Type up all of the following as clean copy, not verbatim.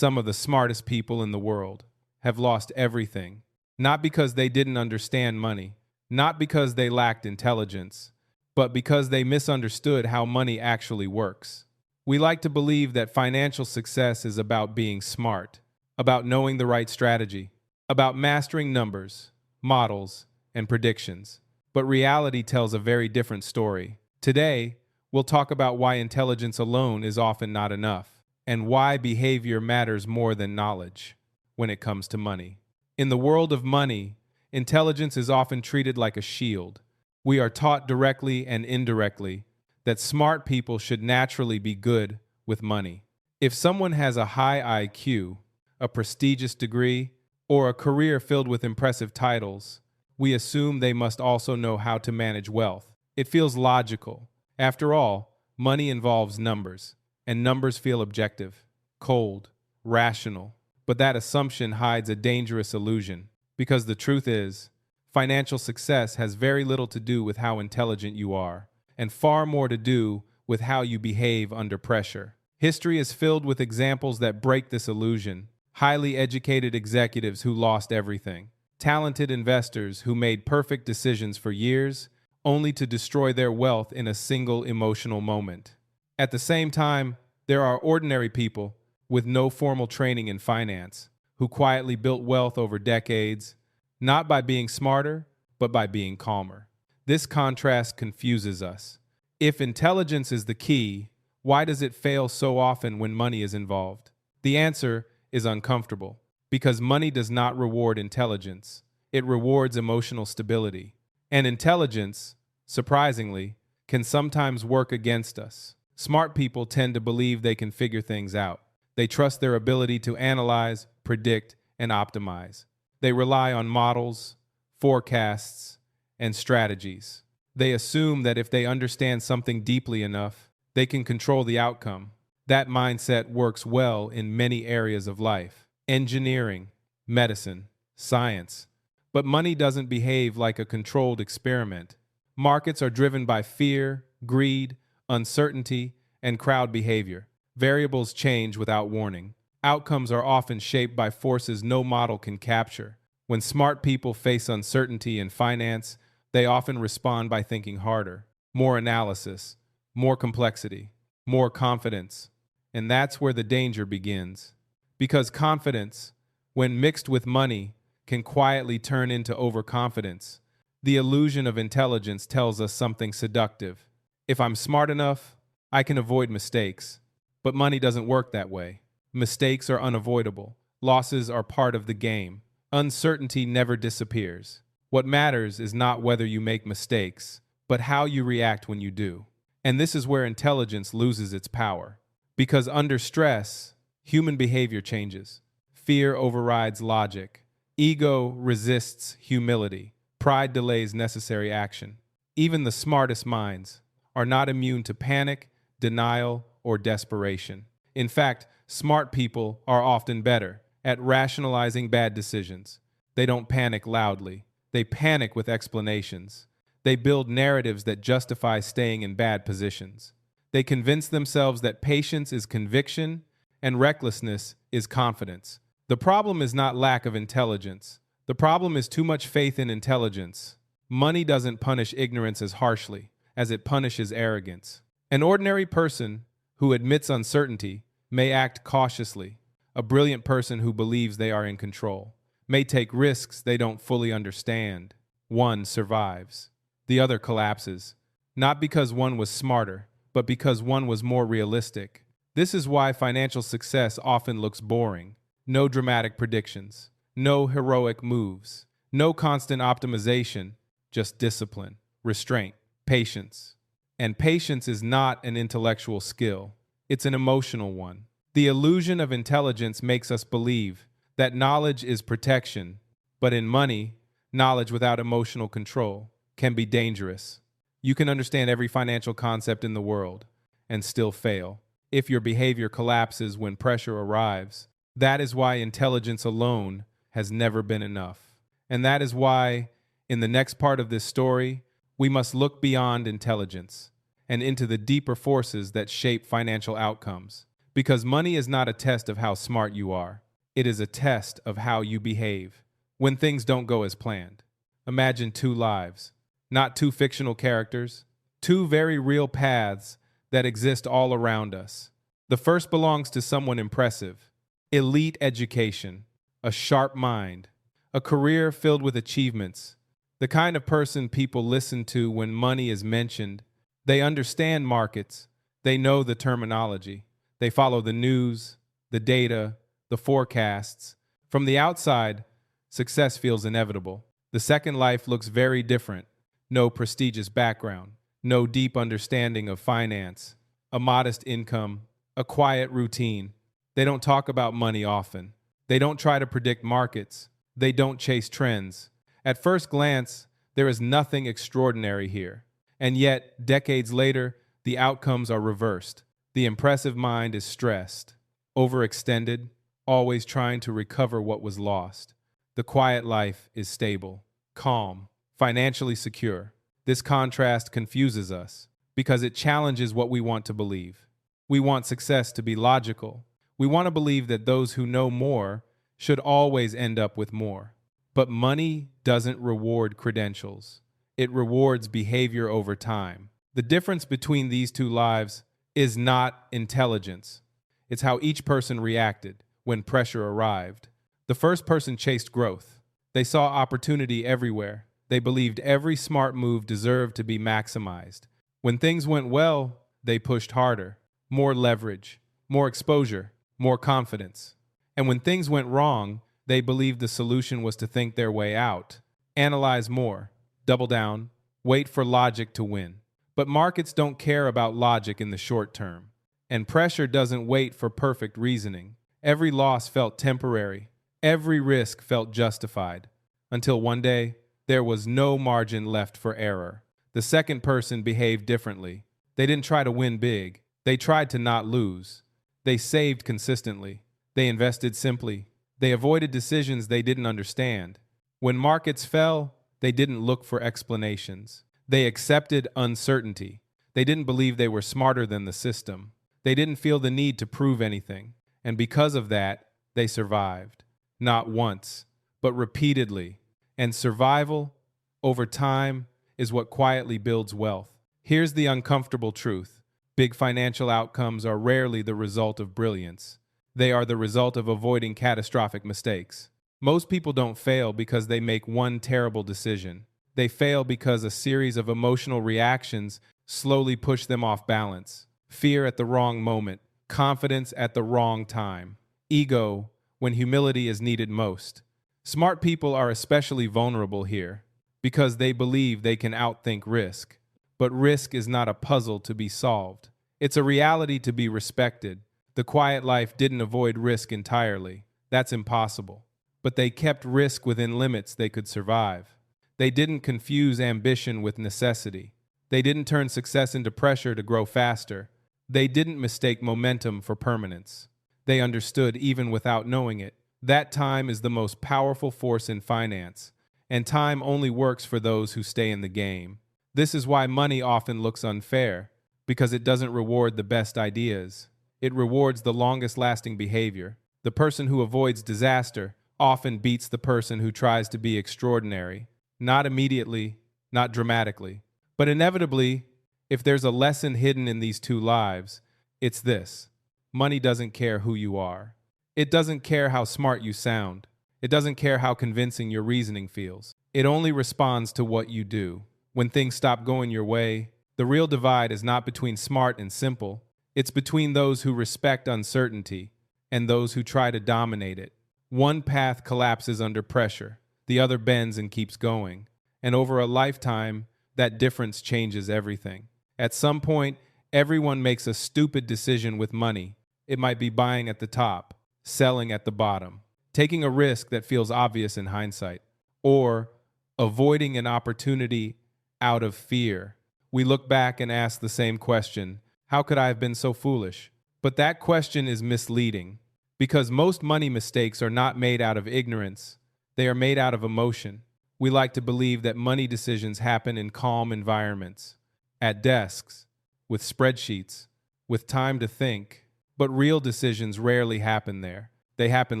Some of the smartest people in the world have lost everything, not because they didn't understand money, not because they lacked intelligence, but because they misunderstood how money actually works. We like to believe that financial success is about being smart, about knowing the right strategy, about mastering numbers, models, and predictions. But reality tells a very different story. Today, we'll talk about why intelligence alone is often not enough, and why behavior matters more than knowledge when it comes to money. In the world of money, intelligence is often treated like a shield. We are taught directly and indirectly that smart people should naturally be good with money. If someone has a high IQ, a prestigious degree, or a career filled with impressive titles, we assume they must also know how to manage wealth. It feels logical. After all, money involves numbers, and numbers feel objective, cold, rational. But that assumption hides a dangerous illusion, because the truth is, financial success has very little to do with how intelligent you are, and far more to do with how you behave under pressure. History is filled with examples that break this illusion. Highly educated executives who lost everything, talented investors who made perfect decisions for years, only to destroy their wealth in a single emotional moment. At the same time, there are ordinary people with no formal training in finance who quietly built wealth over decades, not by being smarter, but by being calmer. This contrast confuses us. If intelligence is the key, why does it fail so often when money is involved? The answer is uncomfortable, because money does not reward intelligence. It rewards emotional stability. And intelligence, surprisingly, can sometimes work against us. Smart people tend to believe they can figure things out. They trust their ability to analyze, predict, and optimize. They rely on models, forecasts, and strategies. They assume that if they understand something deeply enough, they can control the outcome. That mindset works well in many areas of life: engineering, medicine, science. But money doesn't behave like a controlled experiment. Markets are driven by fear, greed, uncertainty, and crowd behavior. Variables change without warning. Outcomes are often shaped by forces no model can capture. When smart people face uncertainty in finance, they often respond by thinking harder, more analysis, more complexity, more confidence. And that's where the danger begins. Because confidence, when mixed with money, can quietly turn into overconfidence. The illusion of intelligence tells us something seductive. If I'm smart enough, I can avoid mistakes. But money doesn't work that way. Mistakes are unavoidable. Losses are part of the game. Uncertainty never disappears. What matters is not whether you make mistakes, but how you react when you do. And this is where intelligence loses its power. Because under stress, human behavior changes. Fear overrides logic. Ego resists humility. Pride delays necessary action. Even the smartest minds are not immune to panic, denial, or desperation. In fact, smart people are often better at rationalizing bad decisions. They don't panic loudly. They panic with explanations. They build narratives that justify staying in bad positions. They convince themselves that patience is conviction and recklessness is confidence. The problem is not lack of intelligence. The problem is too much faith in intelligence. Money doesn't punish ignorance as harshly as it punishes arrogance. An ordinary person who admits uncertainty may act cautiously. A brilliant person who believes they are in control may take risks they don't fully understand. One survives. The other collapses, not because one was smarter, but because one was more realistic. This is why financial success often looks boring. No dramatic predictions, no heroic moves, no constant optimization, just discipline, restraint, patience. And patience is not an intellectual skill. It's an emotional one. The illusion of intelligence makes us believe that knowledge is protection, but in money, knowledge without emotional control can be dangerous. You can understand every financial concept in the world and still fail if your behavior collapses when pressure arrives. That is why intelligence alone has never been enough. And that is why, in the next part of this story, we must look beyond intelligence and into the deeper forces that shape financial outcomes. Because money is not a test of how smart you are. It is a test of how you behave when things don't go as planned. Imagine two lives, not two fictional characters, two very real paths that exist all around us. The first belongs to someone impressive, elite education, a sharp mind, a career filled with achievements, the kind of person people listen to when money is mentioned. They understand markets, they know the terminology, they follow the news, the data, the forecasts. From the outside, success feels inevitable. The second life looks very different. No prestigious background, no deep understanding of finance, a modest income, a quiet routine. They don't talk about money often. They don't try to predict markets. They don't chase trends. At first glance, there is nothing extraordinary here. And yet, decades later, the outcomes are reversed. The impressive mind is stressed, overextended, always trying to recover what was lost. The quiet life is stable, calm, financially secure. This contrast confuses us because it challenges what we want to believe. We want success to be logical. We want to believe that those who know more should always end up with more. But money doesn't reward credentials. It rewards behavior over time. The difference between these two lives is not intelligence. It's how each person reacted when pressure arrived. The first person chased growth. They saw opportunity everywhere. They believed every smart move deserved to be maximized. When things went well, they pushed harder. More leverage, more exposure, more confidence. And when things went wrong, they believed the solution was to think their way out, analyze more, double down, wait for logic to win. But markets don't care about logic in the short term, and pressure doesn't wait for perfect reasoning. Every loss felt temporary, every risk felt justified, until one day, there was no margin left for error. The second person behaved differently. They didn't try to win big. They tried to not lose. They saved consistently. They invested simply. They avoided decisions they didn't understand. When markets fell, they didn't look for explanations. They accepted uncertainty. They didn't believe they were smarter than the system. They didn't feel the need to prove anything. And because of that, they survived. Not once, but repeatedly. And survival, over time, is what quietly builds wealth. Here's the uncomfortable truth. Big financial outcomes are rarely the result of brilliance. They are the result of avoiding catastrophic mistakes. Most people don't fail because they make one terrible decision. They fail because a series of emotional reactions slowly push them off balance. Fear at the wrong moment, confidence at the wrong time, ego when humility is needed most. Smart people are especially vulnerable here because they believe they can outthink risk. But risk is not a puzzle to be solved. It's a reality to be respected. The quiet life didn't avoid risk entirely. That's impossible. But they kept risk within limits they could survive. They didn't confuse ambition with necessity. They didn't turn success into pressure to grow faster. They didn't mistake momentum for permanence. They understood even without knowing it. That time is the most powerful force in finance, and time only works for those who stay in the game. This is why money often looks unfair, because it doesn't reward the best ideas. It rewards the longest-lasting behavior. The person who avoids disaster often beats the person who tries to be extraordinary. Not immediately, not dramatically, but inevitably. If there's a lesson hidden in these two lives, it's this. Money doesn't care who you are. It doesn't care how smart you sound. It doesn't care how convincing your reasoning feels. It only responds to what you do. When things stop going your way, the real divide is not between smart and simple. It's between those who respect uncertainty and those who try to dominate it. One path collapses under pressure. The other bends and keeps going. And over a lifetime, that difference changes everything. At some point, everyone makes a stupid decision with money. It might be buying at the top, selling at the bottom, taking a risk that feels obvious in hindsight, or avoiding an opportunity out of fear. We look back and ask the same question, how could I have been so foolish? But that question is misleading, because most money mistakes are not made out of ignorance. They are made out of emotion. We like to believe that money decisions happen in calm environments, at desks, with spreadsheets, with time to think. But real decisions rarely happen there. They happen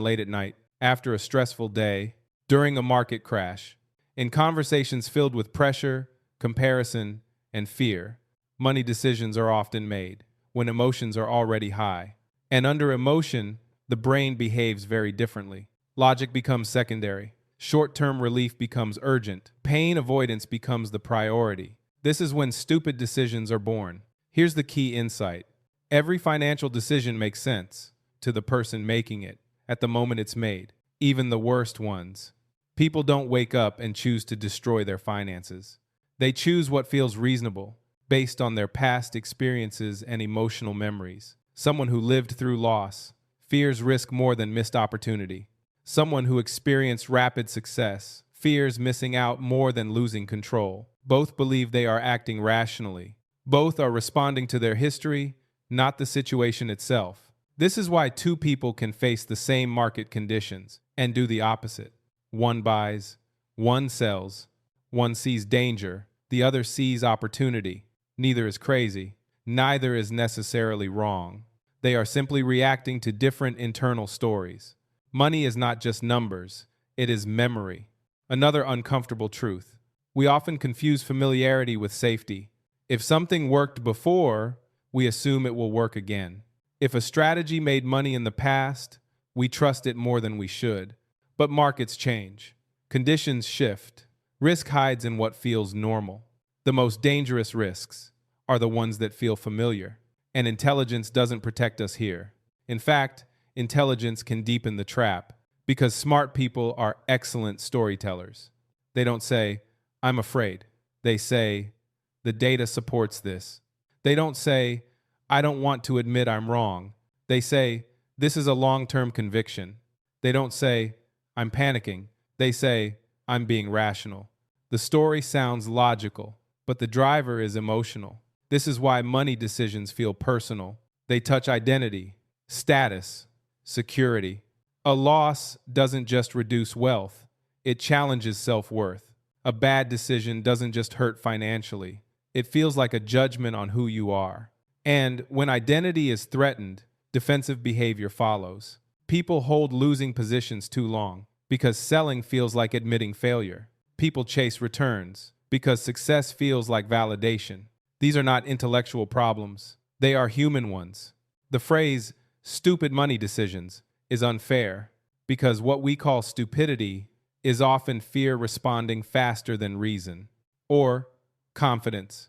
late at night, after a stressful day, during a market crash, in conversations filled with pressure, comparison, and fear. Money decisions are often made when emotions are already high. And under emotion, the brain behaves very differently. Logic becomes secondary. Short-term relief becomes urgent. Pain avoidance becomes the priority. This is when stupid decisions are born. Here's the key insight. Every financial decision makes sense to the person making it at the moment it's made, even the worst ones. People don't wake up and choose to destroy their finances. They choose what feels reasonable, based on their past experiences and emotional memories. Someone who lived through loss fears risk more than missed opportunity. Someone who experienced rapid success fears missing out more than losing control. Both believe they are acting rationally. Both are responding to their history, not the situation itself. This is why two people can face the same market conditions and do the opposite. One buys, one sells, one sees danger, the other sees opportunity. Neither is crazy, neither is necessarily wrong. They are simply reacting to different internal stories. Money is not just numbers, it is memory. Another uncomfortable truth. We often confuse familiarity with safety. If something worked before, we assume it will work again. If a strategy made money in the past, we trust it more than we should. But markets change. Conditions shift. Risk hides in what feels normal. The most dangerous risks are the ones that feel familiar. And intelligence doesn't protect us here. In fact, intelligence can deepen the trap because smart people are excellent storytellers. They don't say, "I'm afraid." They say, "The data supports this." They don't say, "I don't want to admit I'm wrong." They say, "This is a long-term conviction." They don't say, "I'm panicking." They say, "I'm being rational." The story sounds logical, but the driver is emotional. This is why money decisions feel personal. They touch identity, status, security. A loss doesn't just reduce wealth, it challenges self-worth. A bad decision doesn't just hurt financially, it feels like a judgment on who you are. And when identity is threatened, defensive behavior follows. People hold losing positions too long because selling feels like admitting failure. People chase returns because success feels like validation. These are not intellectual problems, they are human ones. The phrase, "stupid money decisions," is unfair because what we call stupidity is often fear responding faster than reason, or confidence,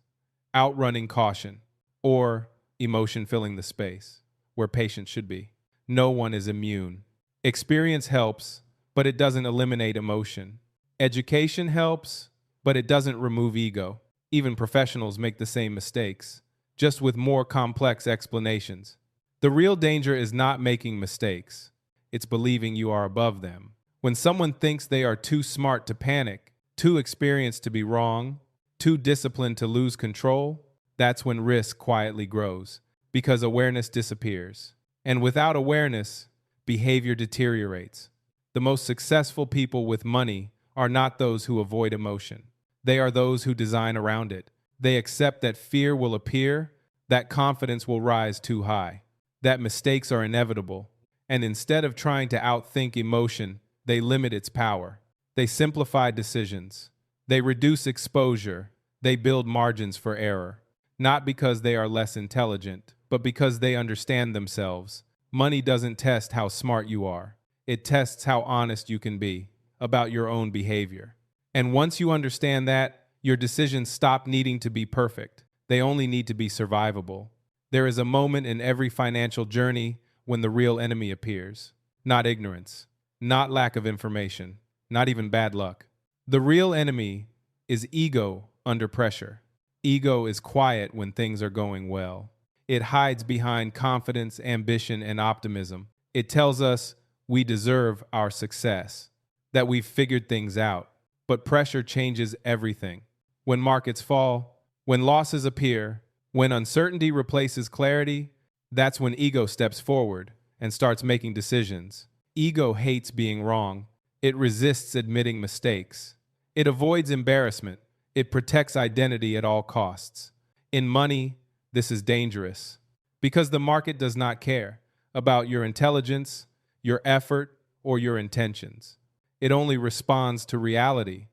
outrunning caution, or emotion filling the space where patience should be. No one is immune. Experience helps, but it doesn't eliminate emotion. Education helps, but it doesn't remove ego. Even professionals make the same mistakes, just with more complex explanations. The real danger is not making mistakes. It's believing you are above them. When someone thinks they are too smart to panic, too experienced to be wrong, too disciplined to lose control, that's when risk quietly grows, because awareness disappears. And without awareness, behavior deteriorates. The most successful people with money are not those who avoid emotion. They are those who design around it. They accept that fear will appear, that confidence will rise too high, that mistakes are inevitable. And instead of trying to outthink emotion, they limit its power. They simplify decisions. They reduce exposure. They build margins for error. Not because they are less intelligent, but because they understand themselves. Money doesn't test how smart you are. It tests how honest you can be about your own behavior. And once you understand that, your decisions stop needing to be perfect. They only need to be survivable. There is a moment in every financial journey when the real enemy appears. Not ignorance, not lack of information, not even bad luck. The real enemy is ego under pressure. Ego is quiet when things are going well. It hides behind confidence, ambition, and optimism. It tells us we deserve our success, that we've figured things out. But pressure changes everything. When markets fall, when losses appear, when uncertainty replaces clarity, that's when ego steps forward and starts making decisions. Ego hates being wrong. It resists admitting mistakes. It avoids embarrassment. It protects identity at all costs. In money, this is dangerous Because the market does not care about your intelligence, your effort, or your intentions. It only responds to reality.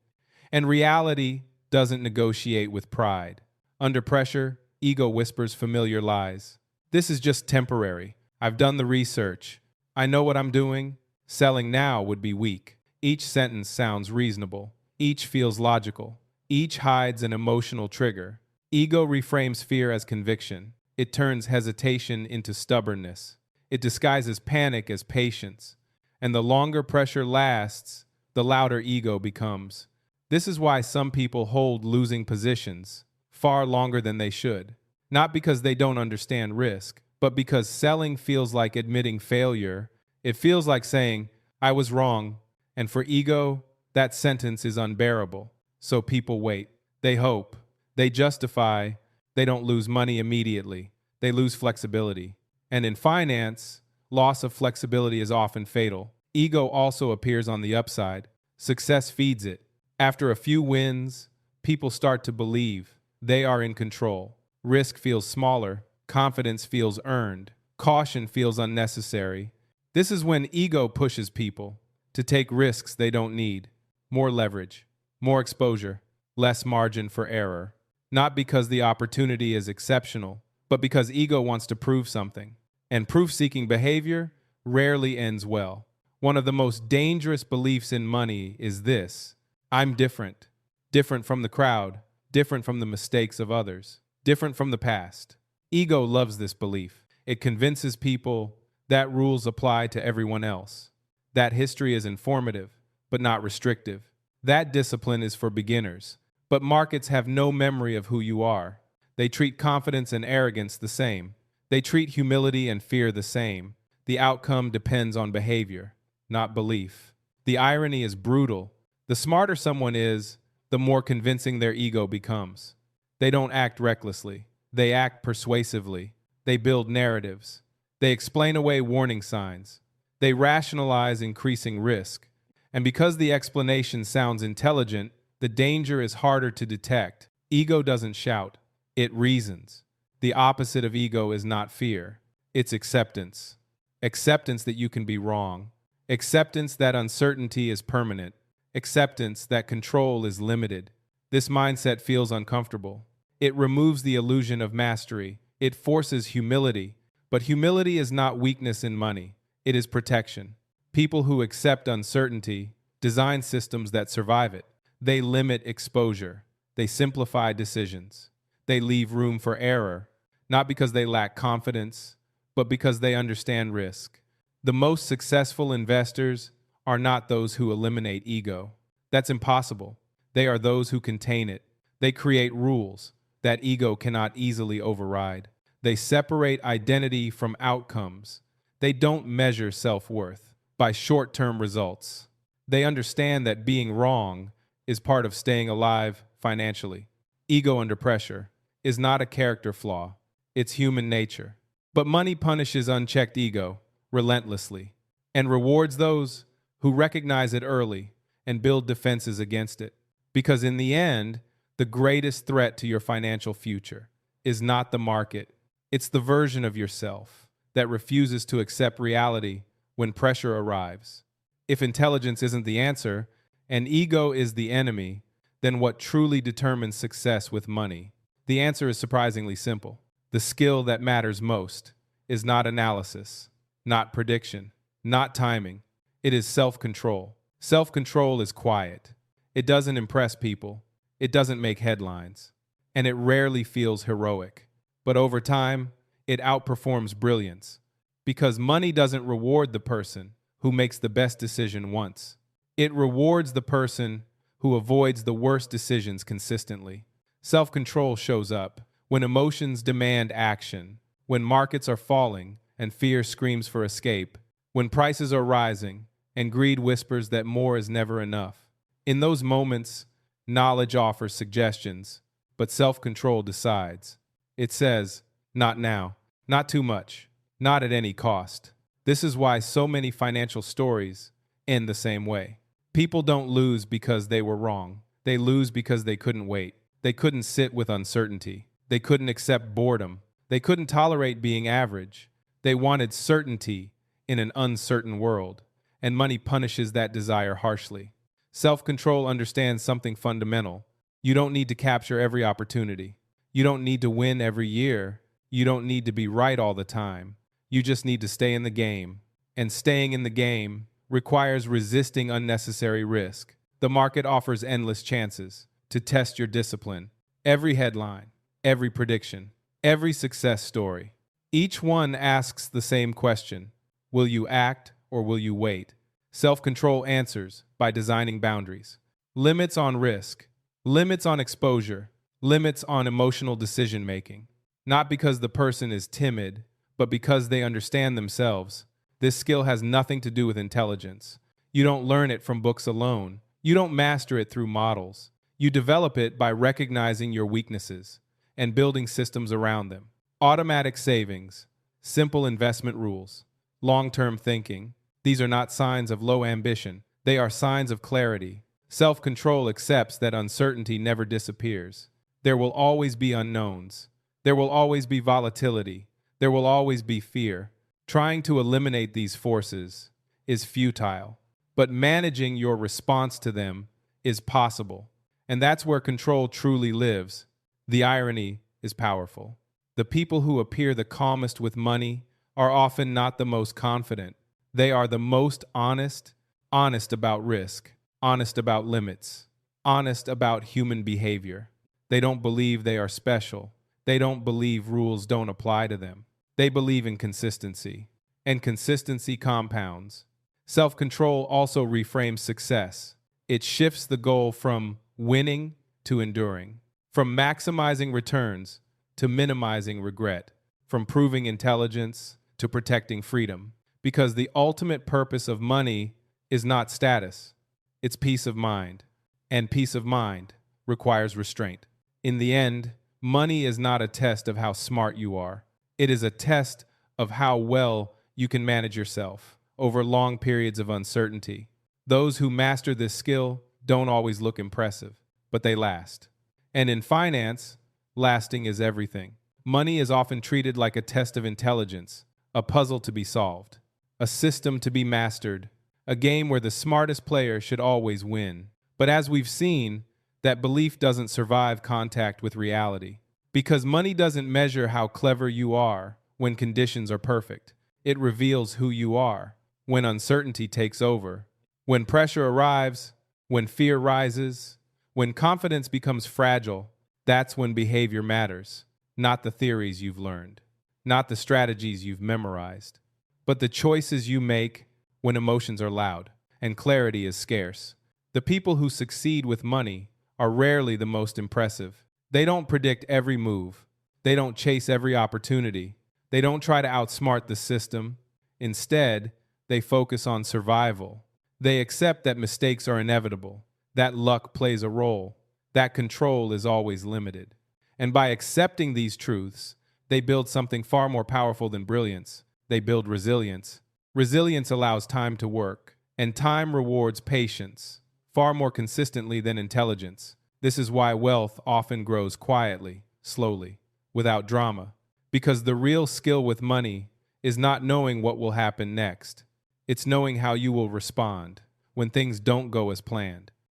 And reality doesn't negotiate with pride. Under pressure, ego whispers familiar lies. This is just temporary. I've done the research. I know what I'm doing. Selling now would be weak. Each sentence sounds reasonable. Each feels logical. Each hides an emotional trigger. Ego reframes fear as conviction. It turns hesitation into stubbornness. It disguises panic as patience. And the longer pressure lasts, the louder ego becomes. This is why some people hold losing positions far longer than they should. Not because they don't understand risk, but because selling feels like admitting failure. It feels like saying, I was wrong. And for ego, that sentence is unbearable. So people wait. They hope. They justify. They don't lose money immediately. They lose flexibility. And in finance, loss of flexibility is often fatal. Ego also appears on the upside. Success feeds it. After a few wins, people start to believe they are in control. Risk feels smaller. Confidence feels earned. Caution feels unnecessary. This is when ego pushes people to take risks they don't need. More leverage, more exposure, less margin for error. Not because the opportunity is exceptional, but because ego wants to prove something. And proof-seeking behavior rarely ends well. One of the most dangerous beliefs in money is this: I'm different. Different from the crowd, different from the mistakes of others, different from the past. Ego loves this belief. It convinces people that rules apply to everyone else. That history is informative, but not restrictive. That discipline is for beginners. But markets have no memory of who you are. They treat confidence and arrogance the same. They treat humility and fear the same. The outcome depends on behavior, not belief. The irony is brutal. The smarter someone is, the more convincing their ego becomes. They don't act recklessly. They act persuasively. They build narratives. They explain away warning signs. They rationalize increasing risk. And because the explanation sounds intelligent, the danger is harder to detect. Ego doesn't shout. It reasons. The opposite of ego is not fear. It's acceptance. Acceptance that you can be wrong. Acceptance that uncertainty is permanent. Acceptance that control is limited. This mindset feels uncomfortable. It removes the illusion of mastery. It forces humility. But humility is not weakness in money. It is protection. People who accept uncertainty design systems that survive it. They limit exposure. They simplify decisions. They leave room for error, not because they lack confidence, but because they understand risk. The most successful investors are not those who eliminate ego. That's impossible. They are those who contain it. They create rules that ego cannot easily override. They separate identity from outcomes. They don't measure self-worth by short-term results. They understand that being wrong is part of staying alive financially. Ego under pressure is not a character flaw. It's human nature. But money punishes unchecked ego relentlessly and rewards those who recognize it early and build defenses against it. Because in the end, the greatest threat to your financial future is not the market. It's the version of yourself that refuses to accept reality when pressure arrives. If intelligence isn't the answer and ego is the enemy, then what truly determines success with money? The answer is surprisingly simple. The skill that matters most is not analysis, not prediction, not timing. It is self-control. Self-control is quiet. It doesn't impress people. It doesn't make headlines. And it rarely feels heroic. But over time, it outperforms brilliance. Because money doesn't reward the person who makes the best decision once. It rewards the person who avoids the worst decisions consistently. Self-control shows up when emotions demand action, when markets are falling and fear screams for escape, when prices are rising and greed whispers that more is never enough. In those moments, knowledge offers suggestions, but self-control decides. It says, not now, not too much, not at any cost. This is why so many financial stories end the same way. People don't lose because they were wrong. They lose because they couldn't wait. They couldn't sit with uncertainty. They couldn't accept boredom. They couldn't tolerate being average. They wanted certainty in an uncertain world, and money punishes that desire harshly. Self-control understands something fundamental. You don't need to capture every opportunity. You don't need to win every year. You don't need to be right all the time. You just need to stay in the game. And staying in the game requires resisting unnecessary risk. The market offers endless chances to test your discipline. Every headline, every prediction, every success story. Each one asks the same question. Will you act or will you wait? Self-control answers by designing boundaries. Limits on risk, limits on exposure, limits on emotional decision-making. Not because the person is timid, but because they understand themselves. This skill has nothing to do with intelligence. You don't learn it from books alone. You don't master it through models. You develop it by recognizing your weaknesses and building systems around them. Automatic savings, simple investment rules, long-term thinking. These are not signs of low ambition. They are signs of clarity. Self-control accepts that uncertainty never disappears. There will always be unknowns. There will always be volatility. There will always be fear. Trying to eliminate these forces is futile, but managing your response to them is possible. And that's where control truly lives. The irony is powerful. The people who appear the calmest with money are often not the most confident. They are the most honest about risk, honest about limits, honest about human behavior. They don't believe they are special. They don't believe rules don't apply to them. They believe in consistency, and consistency compounds. Self-control also reframes success. It shifts the goal from winning to enduring, from maximizing returns to minimizing regret, from proving intelligence to protecting freedom. Because the ultimate purpose of money is not status, it's peace of mind. And peace of mind requires restraint. In the end, money is not a test of how smart you are. It is a test of how well you can manage yourself over long periods of uncertainty. Those who master this skill don't always look impressive, but they last. And in finance, lasting is everything. Money is often treated like a test of intelligence, a puzzle to be solved, a system to be mastered, a game where the smartest player should always win. But as we've seen, that belief doesn't survive contact with reality. Because money doesn't measure how clever you are when conditions are perfect. It reveals who you are when uncertainty takes over, when pressure arrives, when fear rises, when confidence becomes fragile. That's when behavior matters, not the theories you've learned, not the strategies you've memorized, but the choices you make when emotions are loud and clarity is scarce. The people who succeed with money are rarely the most impressive. They don't predict every move. They don't chase every opportunity. They don't try to outsmart the system. Instead, they focus on survival. They accept that mistakes are inevitable, that luck plays a role, that control is always limited. And by accepting these truths, they build something far more powerful than brilliance. They build resilience. Resilience allows time to work, and time rewards patience far more consistently than intelligence. This is why wealth often grows quietly, slowly, without drama. Because the real skill with money is not knowing what will happen next. It's knowing how you will respond when things don't go as planned.